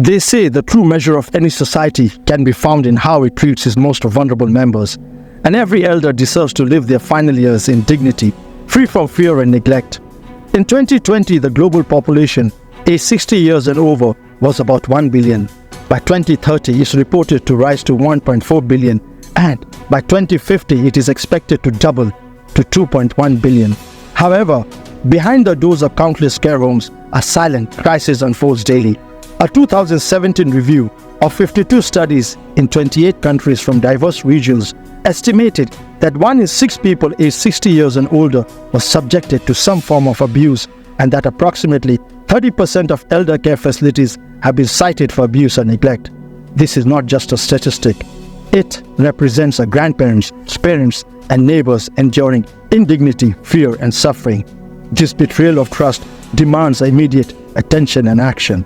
They say the true measure of any society can be found in how it treats its most vulnerable members, and every elder deserves to live their final years in dignity, free from fear and neglect. In 2020, the global population, aged 60 years and over, was about 1 billion. By 2030, it's reported to rise to 1.4 billion, and by 2050, it is expected to double to 2.1 billion. However, behind the doors of countless care homes, a silent crisis unfolds daily. A 2017 review of 52 studies in 28 countries from diverse regions estimated that 1 in 6 people aged 60 years and older was subjected to some form of abuse, and that approximately 30% of elder care facilities have been cited for abuse or neglect. This is not just a statistic. It represents our grandparents, parents, and neighbors enduring indignity, fear, and suffering. This betrayal of trust demands immediate attention and action.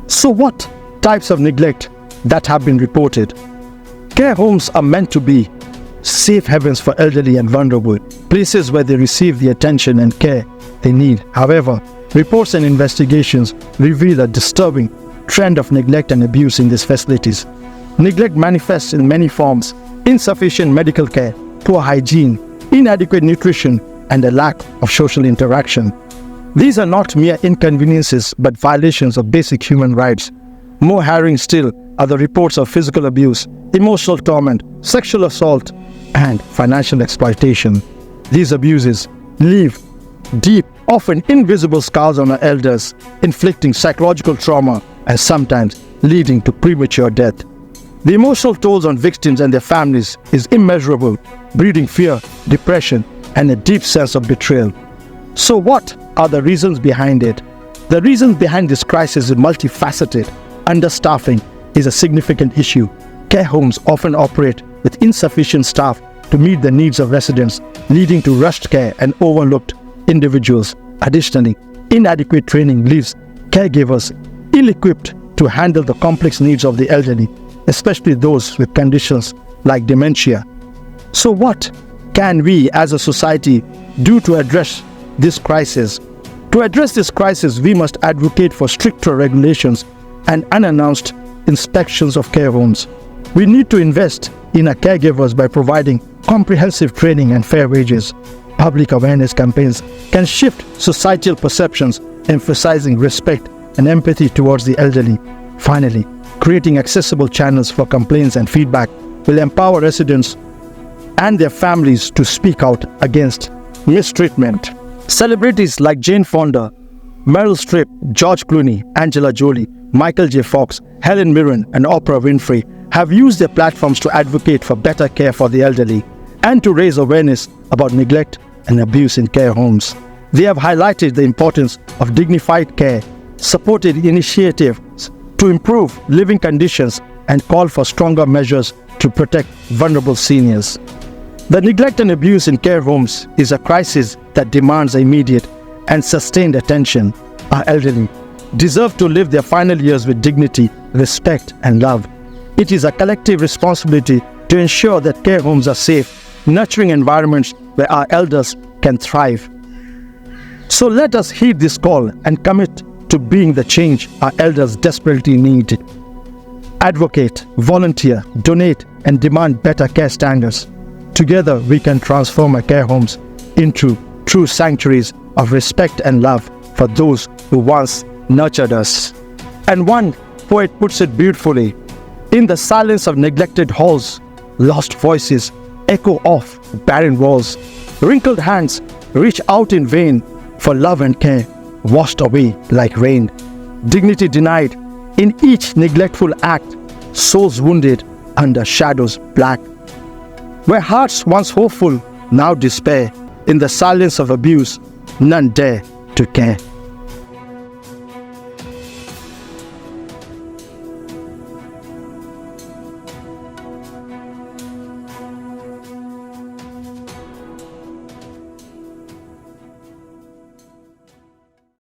So what types of neglect that have been reported? Care homes are meant to be safe havens for elderly and vulnerable, places where they receive the attention and care they need. However, reports and investigations reveal a disturbing trend of neglect and abuse in these facilities. Neglect manifests in many forms: insufficient medical care, poor hygiene, inadequate nutrition, and a lack of social interaction. These are not mere inconveniences but violations of basic human rights. More harrowing still are the reports of physical abuse, emotional torment, sexual assault, and financial exploitation. These abuses leave deep, often invisible scars on our elders, inflicting psychological trauma and sometimes leading to premature death. The emotional tolls on victims and their families is immeasurable, breeding fear, depression, and a deep sense of betrayal. So what are the reasons behind it? The reasons behind this crisis is multifaceted. Understaffing is a significant issue. Care homes often operate with insufficient staff to meet the needs of residents, leading to rushed care and overlooked individuals. Additionally, inadequate training leaves caregivers ill-equipped to handle the complex needs of the elderly, especially those with conditions like dementia. So what can we as a society do to address this crisis? To address this crisis, we must advocate for stricter regulations and unannounced inspections of care homes. We need to invest in our caregivers by providing comprehensive training and fair wages. Public awareness campaigns can shift societal perceptions, emphasizing respect and empathy towards the elderly. Finally, creating accessible channels for complaints and feedback will empower residents and their families to speak out against mistreatment. Celebrities like Jane Fonda, Meryl Streep, George Clooney, Angela Jolie, Michael J. Fox, Helen Mirren, and Oprah Winfrey have used their platforms to advocate for better care for the elderly and to raise awareness about neglect and abuse in care homes. They have highlighted the importance of dignified care, supported initiatives to improve living conditions, and called for stronger measures to protect vulnerable seniors. The neglect and abuse in care homes is a crisis that demands immediate and sustained attention. Our elderly deserve to live their final years with dignity, respect, and love. It is a collective responsibility to ensure that care homes are safe, nurturing environments where our elders can thrive. So let us heed this call and commit to being the change our elders desperately need. Advocate, volunteer, donate, and demand better care standards. Together, we can transform our care homes into true sanctuaries of respect and love for those who once nurtured us. And one poet puts it beautifully: in the silence of neglected halls, lost voices echo off barren walls. Wrinkled hands reach out in vain for love and care, washed away like rain. Dignity denied in each neglectful act, souls wounded under shadows black. Where hearts once hopeful now despair, in the silence of abuse none dare to care.